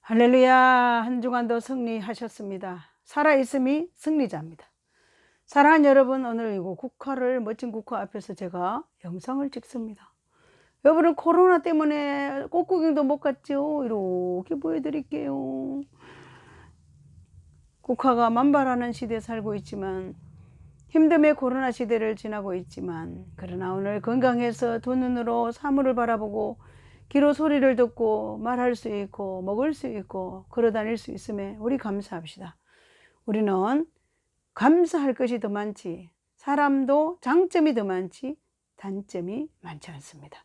할렐루야. 한 주간도 승리하셨습니다. 살아있음이 승리자입니다. 사랑하는 여러분, 오늘 이거 국화를 멋진 국화 앞에서 제가 영상을 찍습니다. 여러분은 코로나 때문에 꽃구경도 못 갔죠? 이렇게 보여드릴게요. 국화가 만발하는 시대에 살고 있지만, 힘듦의 코로나 시대를 지나고 있지만, 그러나 오늘 건강해서 두 눈으로 사물을 바라보고 귀로 소리를 듣고 말할 수 있고 먹을 수 있고 걸어다닐 수 있음에 우리 감사합시다. 우리는 감사할 것이 더 많지, 사람도 장점이 더 많지 단점이 많지 않습니다.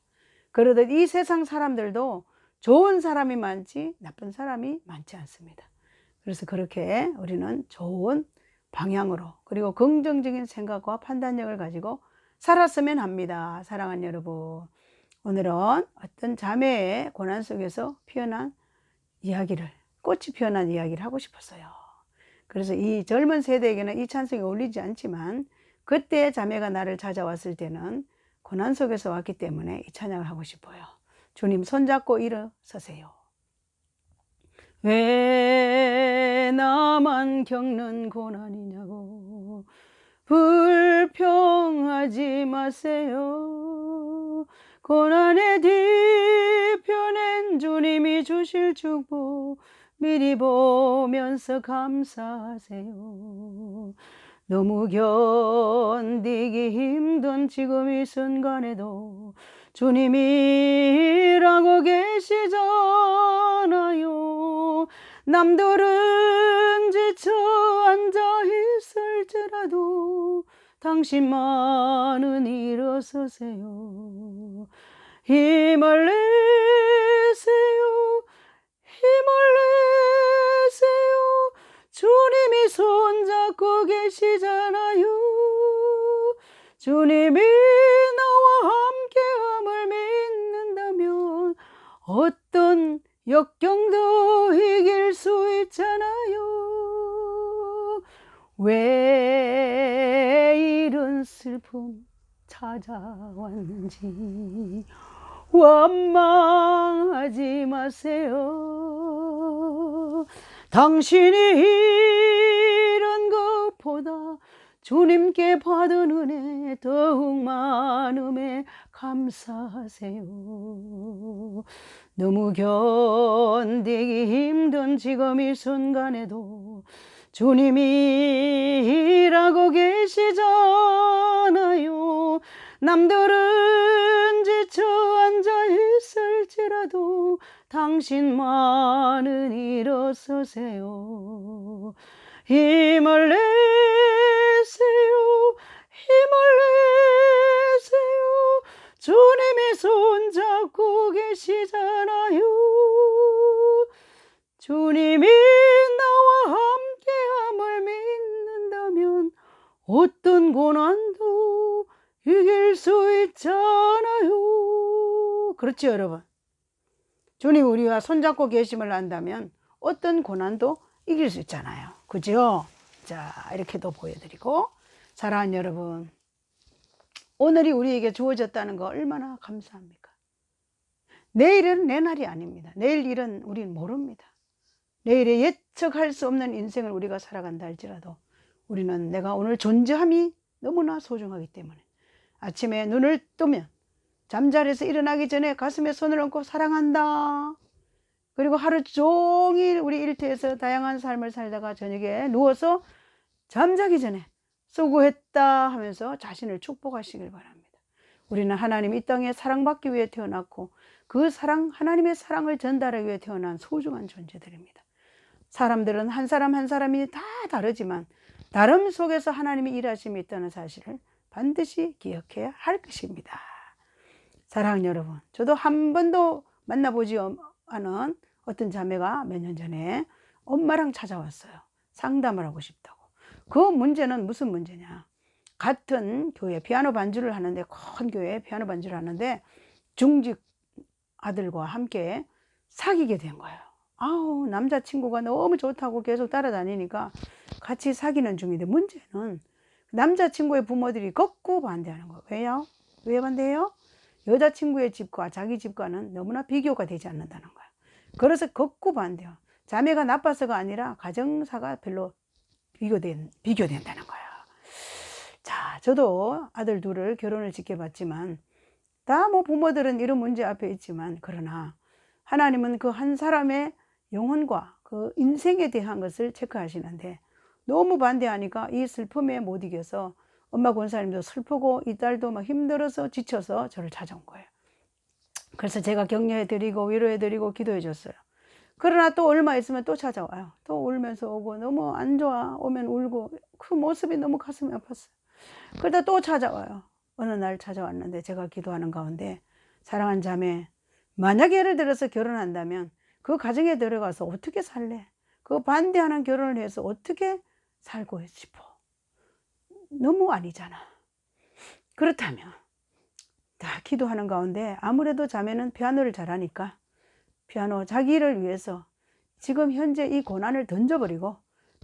그러듯 이 세상 사람들도 좋은 사람이 많지 나쁜 사람이 많지 않습니다. 그래서 그렇게 우리는 좋은 방향으로 그리고 긍정적인 생각과 판단력을 가지고 살았으면 합니다. 사랑하는 여러분, 오늘은 어떤 자매의 고난 속에서 피어난 이야기를, 꽃이 피어난 이야기를 하고 싶었어요. 그래서 이 젊은 세대에게는 이 찬송이 어울리지 않지만 그때 자매가 나를 찾아왔을 때는 고난 속에서 왔기 때문에 이 찬양을 하고 싶어요. 주님 손잡고 일어서세요. 왜 나만 겪는 고난이냐고 불평하지 마세요. 고난의 뒤편엔 주님이 주실 축복 미리 보면서 감사하세요. 너무 견디기 힘든 지금 이 순간에도 주님이 일하고 계시잖아요. 남들은 지쳐 앉아 있을지라도 당신만은 일어서세요. 힘을 내세요. 힘을 내세요. 주님이 손잡고 계시잖아요. 주님이 나와 함께함을 믿는다면 어떤 역경도 이길 수 있잖아요. 왜 이런 슬픔 찾아왔는지 원망하지 마세요. 당신이 이런 것보다 주님께 받은 은혜 더욱 많음에 감사하세요. 너무 견디기 힘든 지금 이 순간에도 주님이 일하고 계시잖아요. 남들은 지쳐 앉아 있을지라도 당신만은 일어서세요. 힘을 내세요. 힘을 내세요. 주님이 손잡고 계시잖아요. 주님이 나와 함께함을 믿는다면 어떤 고난도 이길 수 있잖아요. 그렇죠, 여러분? 주님 우리와 손잡고 계심을 안다면 어떤 고난도 이길 수 있잖아요. 그죠? 자, 이렇게도 보여드리고, 사랑하는 여러분, 오늘이 우리에게 주어졌다는 거 얼마나 감사합니까? 내일은 내 날이 아닙니다. 내일 일은 우리는 모릅니다. 내일에 예측할 수 없는 인생을 우리가 살아간다 할지라도 우리는 내가 오늘 존재함이 너무나 소중하기 때문에 아침에 눈을 뜨면 잠자리에서 일어나기 전에 가슴에 손을 얹고 사랑한다. 그리고 하루 종일 우리 일터에서 다양한 삶을 살다가 저녁에 누워서 잠자기 전에 수고했다 하면서 자신을 축복하시길 바랍니다. 우리는 하나님 이 땅에 사랑받기 위해 태어났고 그 사랑, 하나님의 사랑을 전달하기 위해 태어난 소중한 존재들입니다. 사람들은 한 사람 한 사람이 다 다르지만 다름 속에서 하나님이 일하심이 있다는 사실을 반드시 기억해야 할 것입니다. 사랑하는 여러분, 저도 한 번도 만나보지 않은 어떤 자매가 몇 년 전에 엄마랑 찾아왔어요. 상담을 하고 싶다고. 그 문제는 무슨 문제냐? 같은 교회 피아노 반주를 하는데, 큰 교회 피아노 반주를 하는데 중직 아들과 함께 사귀게 된 거예요. 아우, 남자친구가 너무 좋다고 계속 따라다니니까 같이 사귀는 중인데, 문제는 남자친구의 부모들이 극구 반대하는 거예요. 왜요? 왜 반대해요? 여자친구의 집과 자기 집과는 너무나 비교가 되지 않는다는 거예요. 그래서 극구 반대요. 자매가 나빠서가 아니라 가정사가 별로 비교된다는 거예요. 자, 저도 아들 둘을 결혼을 지켜봤지만 다 뭐 부모들은 이런 문제 앞에 있지만, 그러나 하나님은 그 한 사람의 영혼과 그 인생에 대한 것을 체크하시는데, 너무 반대하니까 이 슬픔에 못 이겨서 엄마 권사님도 슬프고 이 딸도 막 힘들어서 지쳐서 저를 찾아온 거예요. 그래서 제가 격려해드리고 위로해드리고 기도해줬어요. 그러나 또 얼마 있으면 또 찾아와요. 또 울면서 오고, 너무 안 좋아 오면 울고, 그 모습이 너무 가슴이 아팠어요. 그러다 또 찾아와요. 어느 날 찾아왔는데 제가 기도하는 가운데, 사랑하는 자매, 만약 예를 들어서 결혼한다면 그 가정에 들어가서 어떻게 살래? 그 반대하는 결혼을 해서 어떻게 살고 싶어? 너무 아니잖아. 그렇다면 다 기도하는 가운데, 아무래도 자매는 피아노를 잘하니까 피아노 자기를 위해서 지금 현재 이 고난을 던져버리고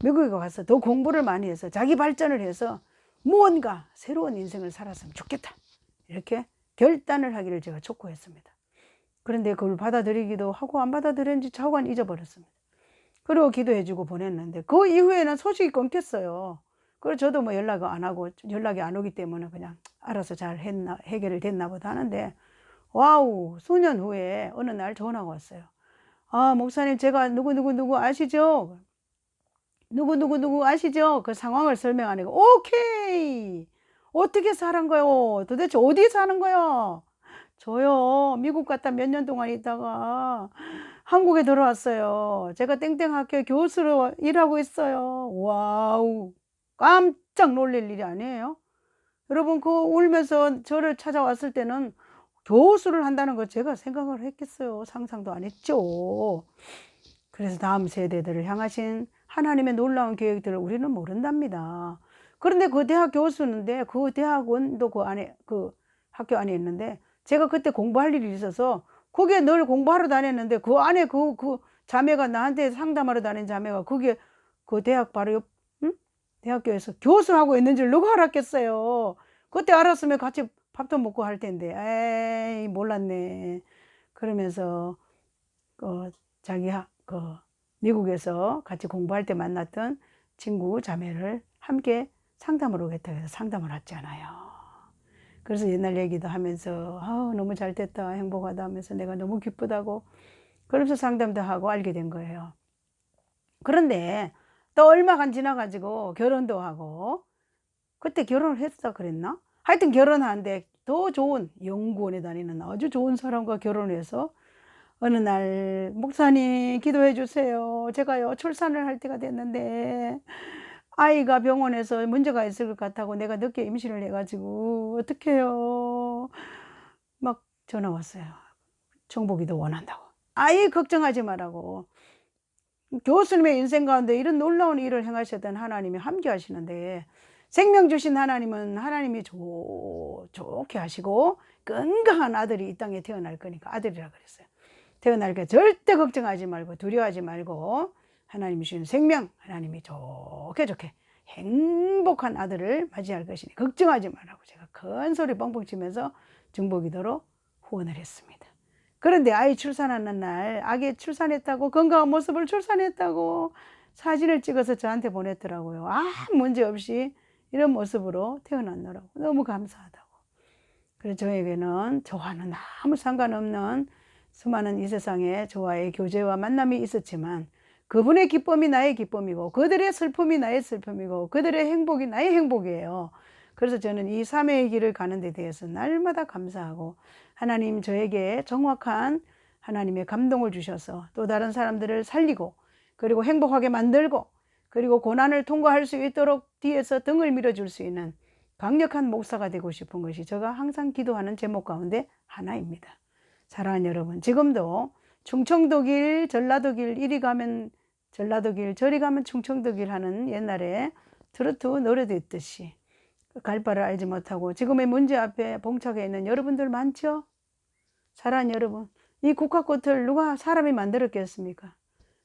미국에 가서 더 공부를 많이 해서 자기 발전을 해서 무언가 새로운 인생을 살았으면 좋겠다, 이렇게 결단을 하기를 제가 촉구했습니다. 그런데 그걸 받아들이기도 하고 안 받아들였는지 좌우간 잊어버렸습니다. 그리고 기도해주고 보냈는데 그 이후에는 소식이 끊겼어요. 그래서 저도 뭐 연락을 안 하고, 연락이 안 오기 때문에 그냥 알아서 잘 해결이 됐나 보다 하는데, 와우, 수년 후에 어느 날 전화가 왔어요. 아, 목사님, 제가 누구 아시죠? 누구 아시죠? 그 상황을 설명하니까, 오케이! 어떻게 사는 거요? 도대체 어디 사는 거요? 저요, 미국 갔다 몇 년 동안 있다가 한국에 들어왔어요. 제가 땡땡 학교 교수로 일하고 있어요. 와우, 깜짝 놀랄 일이 아니에요. 여러분, 그 울면서 저를 찾아왔을 때는 교수를 한다는 거 제가 생각을 했겠어요? 상상도 안 했죠. 그래서 다음 세대들을 향하신 하나님의 놀라운 계획들을 우리는 모른답니다. 그런데 그 대학 교수인데, 그 대학원도 그 안에, 그 학교 안에 있는데, 제가 그때 공부할 일이 있어서 거기에 늘 공부하러 다녔는데, 그 안에 그 자매가 나한테 상담하러 다닌 자매가 거기에 그 대학 바로 옆, 응? 대학교에서 교수하고 있는 줄 누가 알았겠어요. 그때 알았으면 같이 밥도 먹고 할 텐데, 에이, 몰랐네. 그러면서 자기 미국에서 같이 공부할 때 만났던 친구 자매를 함께 상담을 오겠다 해서 상담을 왔잖아요. 그래서 옛날 얘기도 하면서, 너무 잘 됐다, 행복하다 하면서 내가 너무 기쁘다고, 그러면서 상담도 하고 알게 된 거예요. 그런데 또 얼마간 지나가지고 결혼도 하고, 그때 결혼을 했어 그랬나? 하여튼 결혼하는데 더 좋은 연구원에 다니는 아주 좋은 사람과 결혼해서, 어느 날, 목사님 기도해 주세요. 제가요 출산을 할 때가 됐는데 아이가 병원에서 문제가 있을 것 같다고 내가 늦게 임신을 해가지고 어떡해요. 막 전화 왔어요. 정보기도 원한다고. 아예 걱정하지 말라고. 교수님의 인생 가운데 이런 놀라운 일을 행하셨던 하나님이 함께 하시는데, 생명 주신 하나님은 하나님이 좋게 하시고 건강한 아들이 이 땅에 태어날 거니까 아들이라 그랬어요. 태어날까 절대 걱정하지 말고 두려워하지 말고, 하나님이 주신 생명, 하나님이 좋게 행복한 아들을 맞이할 것이니 걱정하지 말라고 제가 큰 소리 뻥뻥 치면서 중보기도로 후원을 했습니다. 그런데 아이 출산하는 날, 아기 출산했다고, 건강한 모습을 출산했다고 사진을 찍어서 저한테 보냈더라고요. 아무 문제 없이 이런 모습으로 태어났노라고. 너무 감사하다고. 그래서 저에게는 저와는 아무 상관없는 수많은 이 세상에 저와의 교제와 만남이 있었지만, 그분의 기쁨이 나의 기쁨이고 그들의 슬픔이 나의 슬픔이고 그들의 행복이 나의 행복이에요. 그래서 저는 이 사매의 길을 가는 데 대해서 날마다 감사하고, 하나님 저에게 정확한 하나님의 감동을 주셔서 또 다른 사람들을 살리고, 그리고 행복하게 만들고, 그리고 고난을 통과할 수 있도록 뒤에서 등을 밀어줄 수 있는 강력한 목사가 되고 싶은 것이 제가 항상 기도하는 제목 가운데 하나입니다. 사랑하는 여러분, 지금도 충청도길, 전라도길, 이리 가면 전라도길, 저리 가면 충청도길 하는 옛날에 트로트 노래도 있듯이 갈 바를 알지 못하고 지금의 문제 앞에 봉착해 있는 여러분들 많죠? 사랑하는 여러분, 이 국화꽃을 누가 사람이 만들었겠습니까?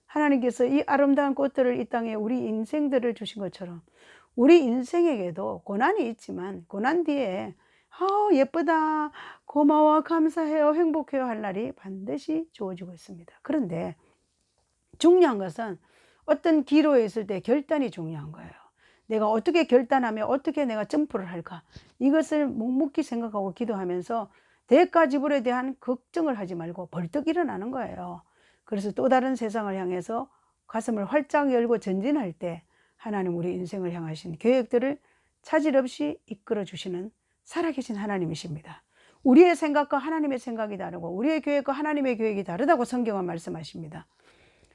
하나님께서 이 아름다운 꽃들을 이 땅에 우리 인생들을 주신 것처럼 우리 인생에게도 고난이 있지만 고난 뒤에 예쁘다, 고마워, 감사해요, 행복해요 할 날이 반드시 주어지고 있습니다. 그런데 중요한 것은 어떤 기로에 있을 때 결단이 중요한 거예요. 내가 어떻게 결단하면 어떻게 내가 점프를 할까? 이것을 묵묵히 생각하고 기도하면서 대가 지불에 대한 걱정을 하지 말고 벌떡 일어나는 거예요. 그래서 또 다른 세상을 향해서 가슴을 활짝 열고 전진할 때 하나님 우리 인생을 향하신 계획들을 차질 없이 이끌어 주시는 살아계신 하나님이십니다. 우리의 생각과 하나님의 생각이 다르고 우리의 계획과 하나님의 계획이 다르다고 성경은 말씀하십니다.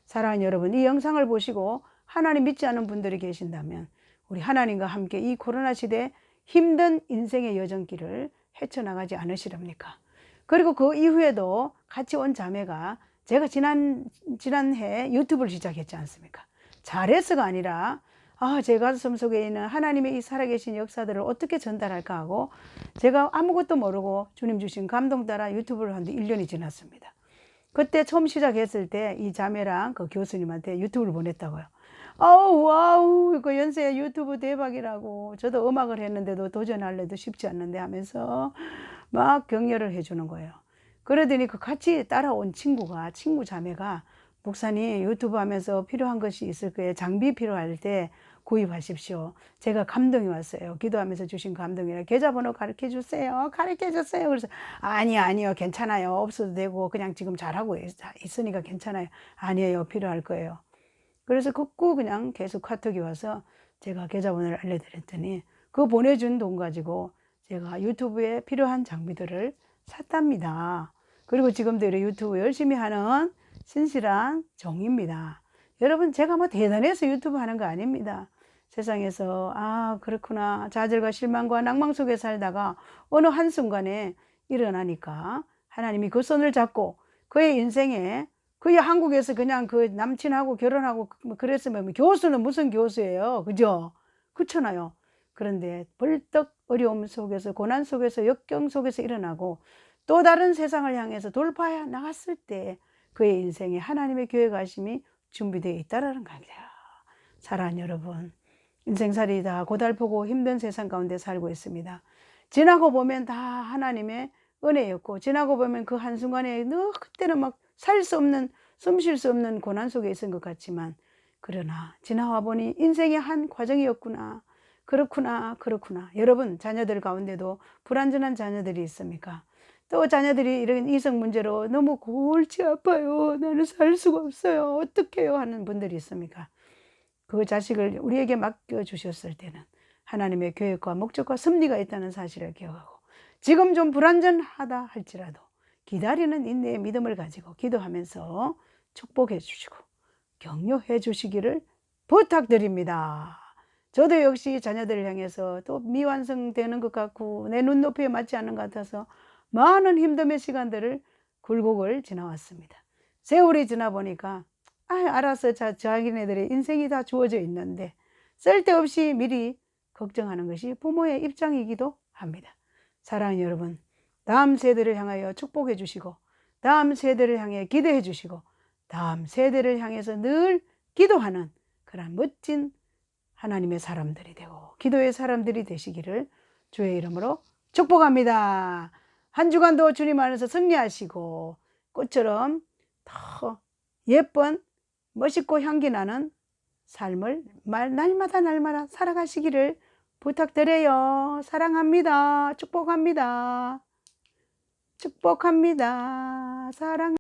사랑하는 여러분, 이 영상을 보시고 하나님 믿지 않는 분들이 계신다면 우리 하나님과 함께 이 코로나 시대에 힘든 인생의 여정길을 헤쳐나가지 않으시렵니까? 그리고 그 이후에도 같이 온 자매가 제가 지난해 유튜브를 시작했지 않습니까? 잘해서가 아니라 제 가슴 속에 있는 하나님의 이 살아계신 역사들을 어떻게 전달할까 하고 제가 아무것도 모르고 주님 주신 감동 따라 유튜브를 한 지 1년이 지났습니다. 그때 처음 시작했을 때 이 자매랑 그 교수님한테 유튜브를 보냈다고요. 와우, 그 연세 유튜브 대박이라고. 저도 음악을 했는데도 도전하려도 쉽지 않는데 하면서 막 격려를 해주는 거예요. 그러더니 그 같이 따라온 친구 자매가 목사님 유튜브 하면서 필요한 것이 있을 거예요. 장비 필요할 때 구입하십시오. 제가 감동이 왔어요. 기도하면서 주신 감동이라 계좌번호 가르쳐 주세요. 가르쳐 주세요. 그래서 아니요. 괜찮아요. 없어도 되고 그냥 지금 잘하고 있으니까 괜찮아요. 아니에요. 필요할 거예요. 그래서 걷고 그냥 계속 카톡이 와서 제가 계좌번호를 알려드렸더니 그 보내준 돈 가지고 제가 유튜브에 필요한 장비들을 샀답니다. 그리고 지금도 유튜브 열심히 하는 신실한 종입니다. 여러분, 제가 뭐 대단해서 유튜브 하는 거 아닙니다. 세상에서 그렇구나 좌절과 실망과 낭망 속에 살다가 어느 한순간에 일어나니까 하나님이 그 손을 잡고 그의 인생에 그게 한국에서 그냥 그 남친하고 결혼하고 그랬으면 교수는 무슨 교수예요, 그죠? 그렇잖아요. 그런데 벌떡 어려움 속에서 고난 속에서 역경 속에서 일어나고 또 다른 세상을 향해서 돌파해 나갔을 때 그의 인생에 하나님의 계획하심이 준비되어 있다라는 겁니다. 사랑하는 여러분, 인생살이 다 고달프고 힘든 세상 가운데 살고 있습니다. 지나고 보면 다 하나님의 은혜였고 지나고 보면 그 한순간에 그때는 막 살 수 없는 숨 쉴 수 없는 고난 속에 있은 것 같지만 그러나 지나와 보니 인생의 한 과정이었구나. 그렇구나. 여러분 자녀들 가운데도 불완전한 자녀들이 있습니까? 또 자녀들이 이런 이성 문제로 너무 골치 아파요. 나는 살 수가 없어요. 어떡해요? 하는 분들이 있습니까? 그 자식을 우리에게 맡겨주셨을 때는 하나님의 계획과 목적과 섭리가 있다는 사실을 기억하고 지금 좀 불완전하다 할지라도 기다리는 인내의 믿음을 가지고 기도하면서 축복해 주시고 격려해 주시기를 부탁드립니다. 저도 역시 자녀들을 향해서 또 미완성되는 것 같고 내 눈높이에 맞지 않는 것 같아서 많은 힘듦의 시간들을 굴곡을 지나왔습니다. 세월이 지나 보니까 알아서 자기네들의 인생이 다 주어져 있는데 쓸데없이 미리 걱정하는 것이 부모의 입장이기도 합니다. 사랑하는 여러분, 다음 세대를 향하여 축복해 주시고 다음 세대를 향해 기도해 주시고 다음 세대를 향해서 늘 기도하는 그런 멋진 하나님의 사람들이 되고 기도의 사람들이 되시기를 주의 이름으로 축복합니다. 한 주간도 주님 안에서 승리하시고 꽃처럼 더 예쁜 멋있고 향기 나는 삶을 날마다 살아가시기를 부탁드려요. 사랑합니다. 축복합니다. 사랑